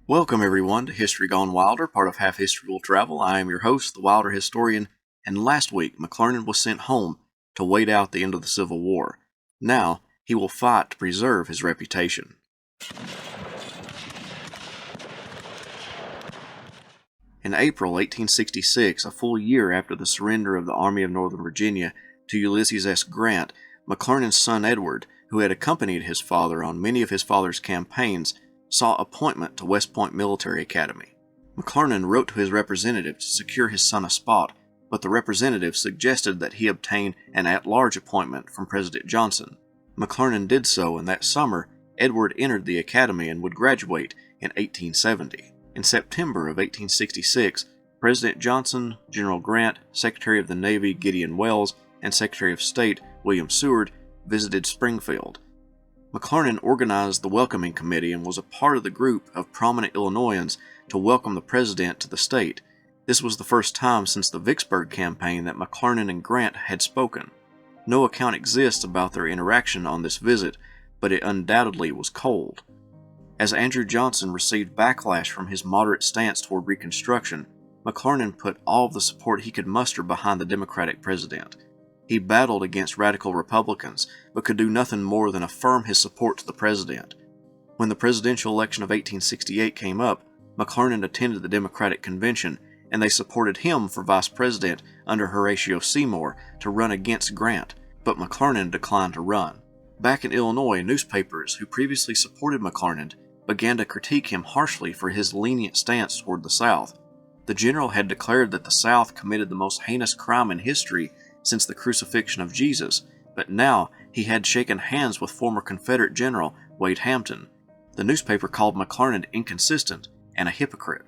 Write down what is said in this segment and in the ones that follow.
Welcome everyone to History Gone Wilder, part of Half History Will Travel. I am your host, the Wilder Historian, and last week McClernand was sent home to wait out the end of the Civil War. Now, he will fight to preserve his reputation. In April 1866, a full year after the surrender of the Army of Northern Virginia to Ulysses S. Grant, McClernand's son Edward, who had accompanied his father on many of his father's campaigns, sought appointment to West Point Military Academy. McClernand wrote to his representative to secure his son a spot, but the representative suggested that he obtain an at-large appointment from President Johnson. McClernand did so, and that summer, Edward entered the academy and would graduate in 1870. In September of 1866, President Johnson, General Grant, Secretary of the Navy Gideon Welles, and Secretary of State William Seward visited Springfield. McClernand organized the welcoming committee and was a part of the group of prominent Illinoisans to welcome the president to the state. This was the first time since the Vicksburg campaign that McClernand and Grant had spoken. No account exists about their interaction on this visit, but it undoubtedly was cold. As Andrew Johnson received backlash from his moderate stance toward Reconstruction, McClernand put all of the support he could muster behind the Democratic president. He battled against radical Republicans, but could do nothing more than affirm his support to the president. When the presidential election of 1868 came up, McClernand attended the Democratic convention, and they supported him for vice president under Horatio Seymour to run against Grant, but McClernand declined to run. Back in Illinois, newspapers who previously supported McClernand began to critique him harshly for his lenient stance toward the South. The general had declared that the South committed the most heinous crime in history since the crucifixion of Jesus, but now he had shaken hands with former Confederate General Wade Hampton. The newspaper called McClernand inconsistent and a hypocrite.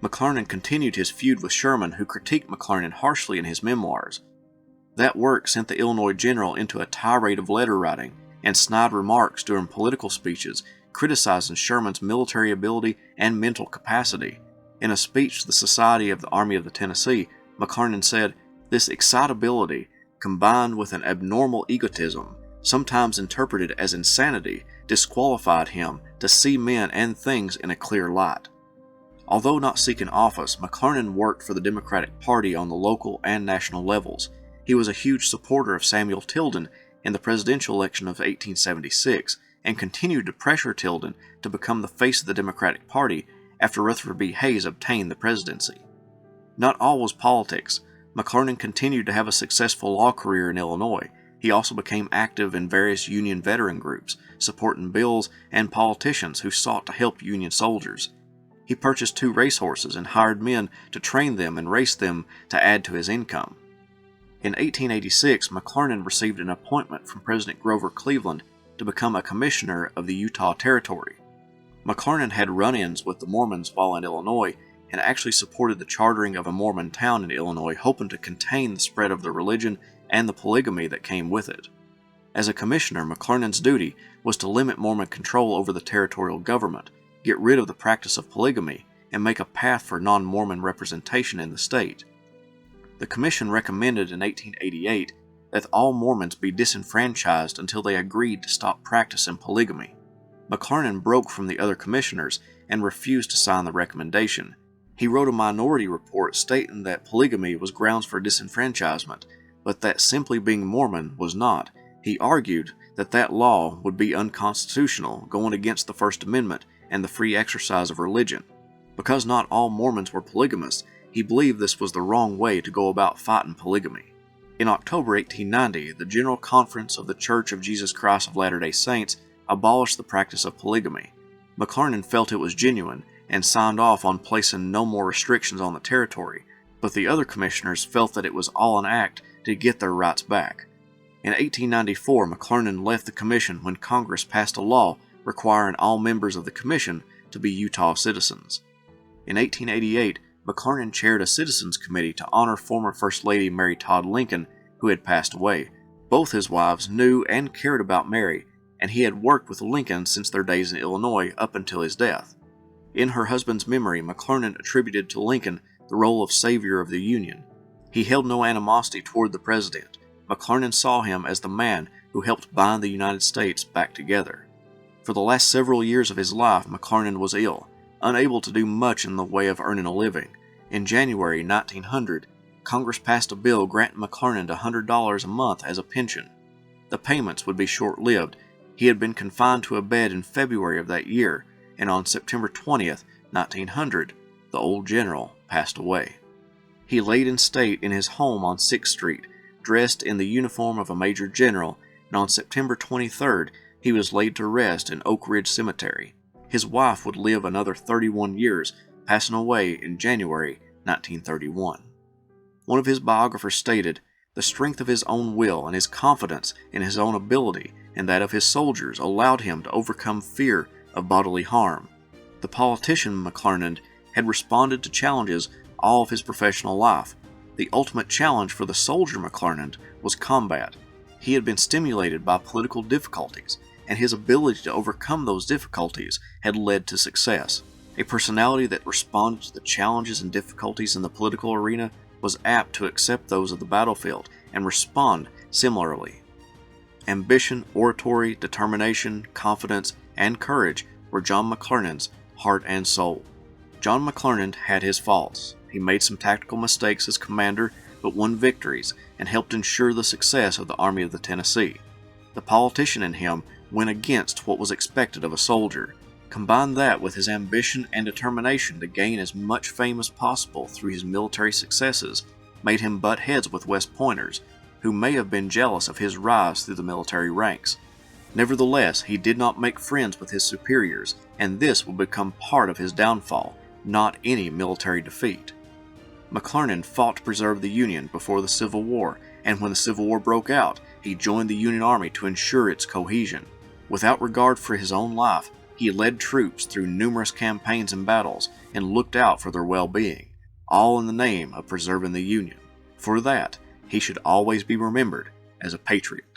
McClernand continued his feud with Sherman, who critiqued McClernand harshly in his memoirs. That work sent the Illinois general into a tirade of letter writing and snide remarks during political speeches, criticizing Sherman's military ability and mental capacity. In a speech to the Society of the Army of the Tennessee, McClernand said, "This excitability, combined with an abnormal egotism, sometimes interpreted as insanity, disqualified him to see men and things in a clear light." Although not seeking office, McClernand worked for the Democratic Party on the local and national levels. He was a huge supporter of Samuel Tilden in the presidential election of 1876, and continued to pressure Tilden to become the face of the Democratic Party after Rutherford B. Hayes obtained the presidency. Not all was politics. McClernand continued to have a successful law career in Illinois. He also became active in various Union veteran groups, supporting bills and politicians who sought to help Union soldiers. He purchased 2 racehorses and hired men to train them and race them to add to his income. In 1886, McClernand received an appointment from President Grover Cleveland to become a commissioner of the Utah Territory. McClernand had run-ins with the Mormons while in Illinois and actually supported the chartering of a Mormon town in Illinois, hoping to contain the spread of the religion and the polygamy that came with it. As a commissioner, McClernand's duty was to limit Mormon control over the territorial government, get rid of the practice of polygamy, and make a path for non-Mormon representation in the state. The commission recommended in 1888 that all Mormons be disenfranchised until they agreed to stop practicing polygamy. McClernand broke from the other commissioners and refused to sign the recommendation. He wrote a minority report stating that polygamy was grounds for disenfranchisement, but that simply being Mormon was not. He argued that that law would be unconstitutional, going against the First Amendment and the free exercise of religion. Because not all Mormons were polygamists, he believed this was the wrong way to go about fighting polygamy. In October 1890, the General Conference of the Church of Jesus Christ of Latter-day Saints abolished the practice of polygamy. McClernand felt it was genuine and signed off on placing no more restrictions on the territory, but the other commissioners felt that it was all an act to get their rights back. In 1894, McClernand left the commission when Congress passed a law requiring all members of the commission to be Utah citizens. In 1888, McClernand chaired a citizens committee to honor former First Lady Mary Todd Lincoln, who had passed away. Both his wives knew and cared about Mary, and he had worked with Lincoln since their days in Illinois up until his death. In her husband's memory, McClernand attributed to Lincoln the role of savior of the Union. He held no animosity toward the president. McClernand saw him as the man who helped bind the United States back together. For the last several years of his life, McClernand was ill. Unable to do much in the way of earning a living, in January 1900, Congress passed a bill granting McClernand $100 a month as a pension. The payments would be short-lived. He had been confined to a bed in February of that year, and on September 20th, 1900, the old general passed away. He laid in state in his home on 6th Street, dressed in the uniform of a major general, and on September 23rd, he was laid to rest in Oak Ridge Cemetery. His wife would live another 31 years, passing away in January 1931. One of his biographers stated, "The strength of his own will and his confidence in his own ability and that of his soldiers allowed him to overcome fear of bodily harm." The politician McClernand had responded to challenges all of his professional life. The ultimate challenge for the soldier McClernand was combat. He had been stimulated by political difficulties, and his ability to overcome those difficulties had led to success. A personality that responded to the challenges and difficulties in the political arena was apt to accept those of the battlefield and respond similarly. Ambition, oratory, determination, confidence, and courage were John McClernand's heart and soul. John McClernand had his faults. He made some tactical mistakes as commander, but won victories and helped ensure the success of the Army of the Tennessee. The politician in him went against what was expected of a soldier. Combine that with his ambition and determination to gain as much fame as possible through his military successes, made him butt heads with West Pointers, who may have been jealous of his rise through the military ranks. Nevertheless, he did not make friends with his superiors, and this would become part of his downfall, not any military defeat. McClernand fought to preserve the Union before the Civil War, and when the Civil War broke out, he joined the Union Army to ensure its cohesion. Without regard for his own life, he led troops through numerous campaigns and battles and looked out for their well-being, all in the name of preserving the Union. For that, he should always be remembered as a patriot.